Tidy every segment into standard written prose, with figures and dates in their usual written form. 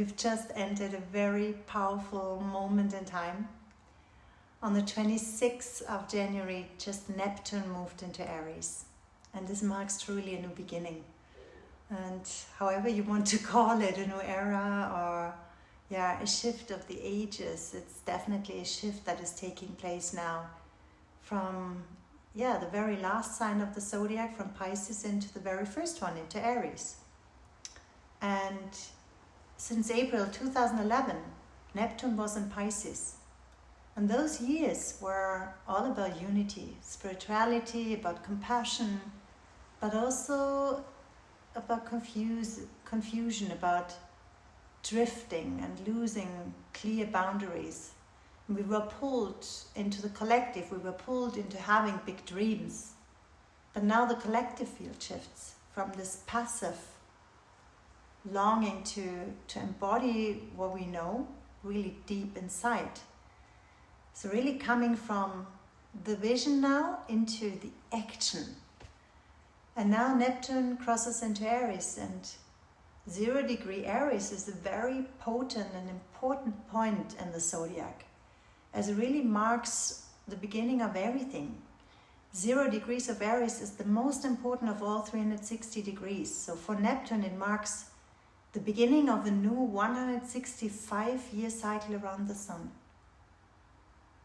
we've just entered a very powerful moment in time. On the 26th of January, just Neptune moved into Aries. And this marks truly a new beginning. And however you want to call it, a new era or a shift of the ages, it's definitely a shift that is taking place now from the very last sign of the zodiac, from Pisces, into the very first one, into Aries. And since April 2011, Neptune was in Pisces. And those years were all about unity, spirituality, about compassion, but also about confusion, about drifting and losing clear boundaries. We were pulled into the collective, we were pulled into having big dreams. But now the collective field shifts from this passive longing to embody what we know really deep inside. So really coming from the vision now into the action. And now Neptune crosses into Aries, and 0 degree Aries is a very potent and important point in the zodiac, as it really marks the beginning of everything. 0 degrees of Aries is the most important of all 360 degrees. So for Neptune, it marks the beginning of a new 165-year cycle around the sun.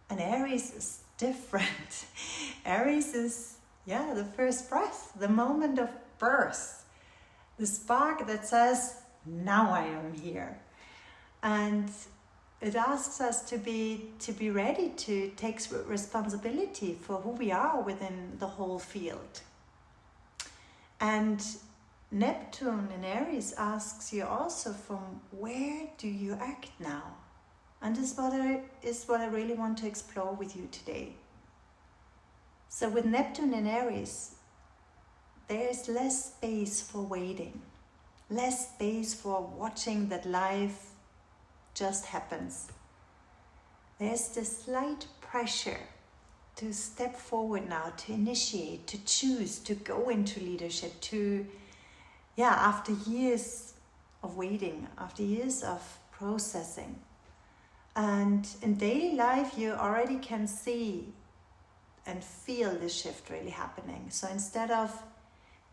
And Aries is different. Aries is, the first breath, the moment of birth, the spark that says, now I am here. And it asks us to be ready to take responsibility for who we are within the whole field. And Neptune in Aries asks you also, from where do you act now? And this is what I really want to explore with you today. So with Neptune in Aries, there is less space for waiting, less space for watching that life just happens. There's this slight pressure to step forward now, to initiate, to choose, to go into leadership, after years of waiting, after years of processing. And in daily life, you already can see and feel this shift really happening. So instead of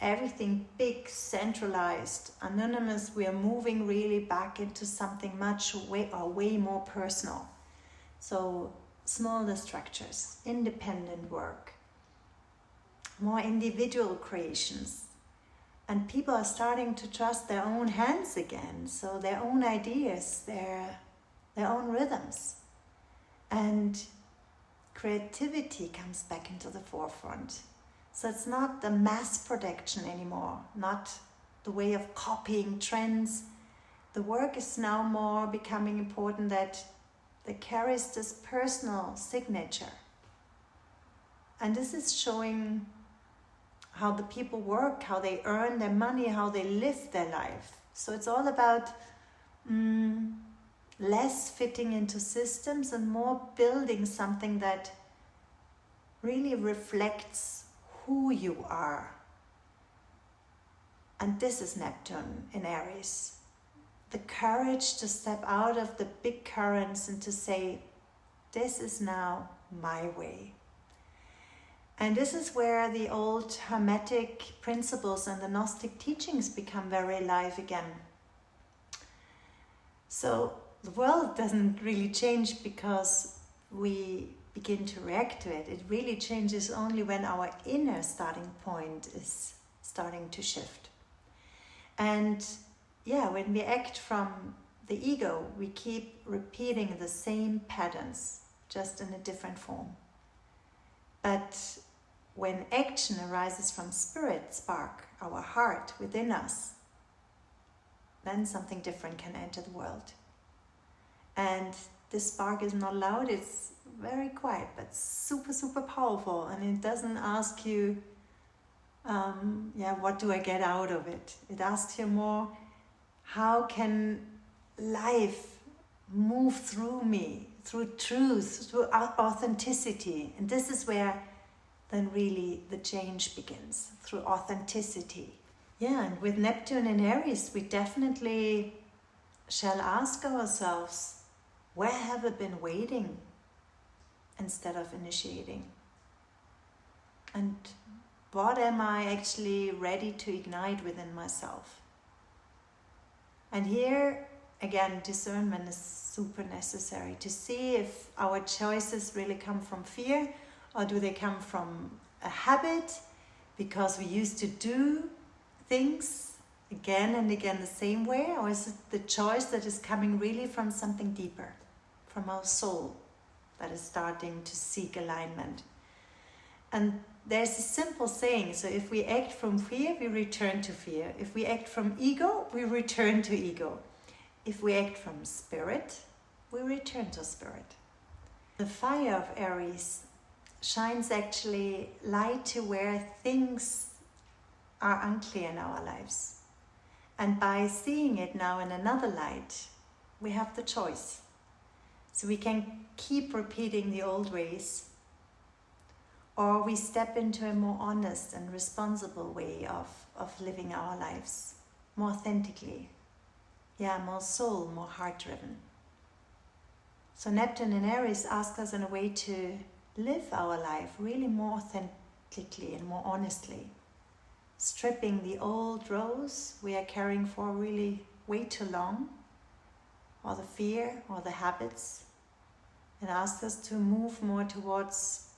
everything big, centralized, anonymous, we are moving really back into something way more personal. So smaller structures, independent work, more individual creations. And people are starting to trust their own hands again, so their own ideas, their own rhythms. And creativity comes back into the forefront. So it's not the mass production anymore, not the way of copying trends. The work is now more becoming important that carries this personal signature. And this is showing how the people work, how they earn their money, how they live their life. So it's all about less fitting into systems and more building something that really reflects who you are. And this is Neptune in Aries. The courage to step out of the big currents and to say, this is now my way. And this is where the old Hermetic principles and the Gnostic teachings become very alive again. So the world doesn't really change because we begin to react to it. It really changes only when our inner starting point is starting to shift. And when we act from the ego, we keep repeating the same patterns, just in a different form. But when action arises from spirit spark, our heart within us, then something different can enter the world. And this spark is not loud, it's very quiet, but super, super powerful. And it doesn't ask you, what do I get out of it? It asks you more, how can life move through me, through truth, through authenticity? And this is where then really the change begins, through authenticity. And with Neptune in Aries, we definitely shall ask ourselves, where have I been waiting instead of initiating? And what am I actually ready to ignite within myself? And here, again, discernment is super necessary to see if our choices really come from fear, or do they come from a habit because we used to do things again and again the same way, or is it the choice that is coming really from something deeper, from our soul that is starting to seek alignment? And there's a simple saying, so if we act from fear, we return to fear. If we act from ego, we return to ego. If we act from spirit, we return to spirit. The fire of Aries shines actually light to where things are unclear in our lives. And by seeing it now in another light, we have the choice. So we can keep repeating the old ways, or we step into a more honest and responsible way of living our lives, more authentically. Yeah, more soul, more heart-driven. So Neptune in Aries asks us in a way to live our life really more authentically and more honestly, stripping the old roles we are carrying for really way too long, or the fear or the habits, and asks us to move more towards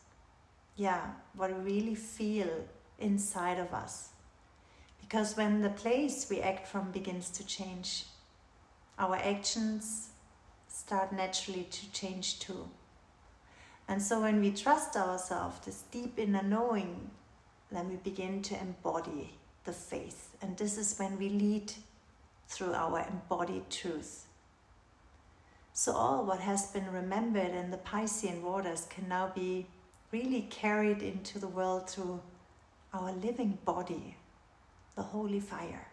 what we really feel inside of us. Because when the place we act from begins to change, our actions start naturally to change too. And so when we trust ourselves, this deep inner knowing, then we begin to embody the faith. And this is when we lead through our embodied truth. So all what has been remembered in the Piscean waters can now be really carried into the world through our living body, the holy fire.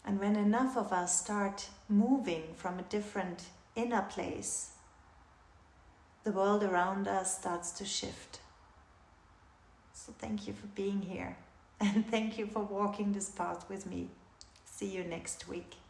And when enough of us start moving from a different inner place, the world around us starts to shift. So thank you for being here, and thank you for walking this path with me. See you next week.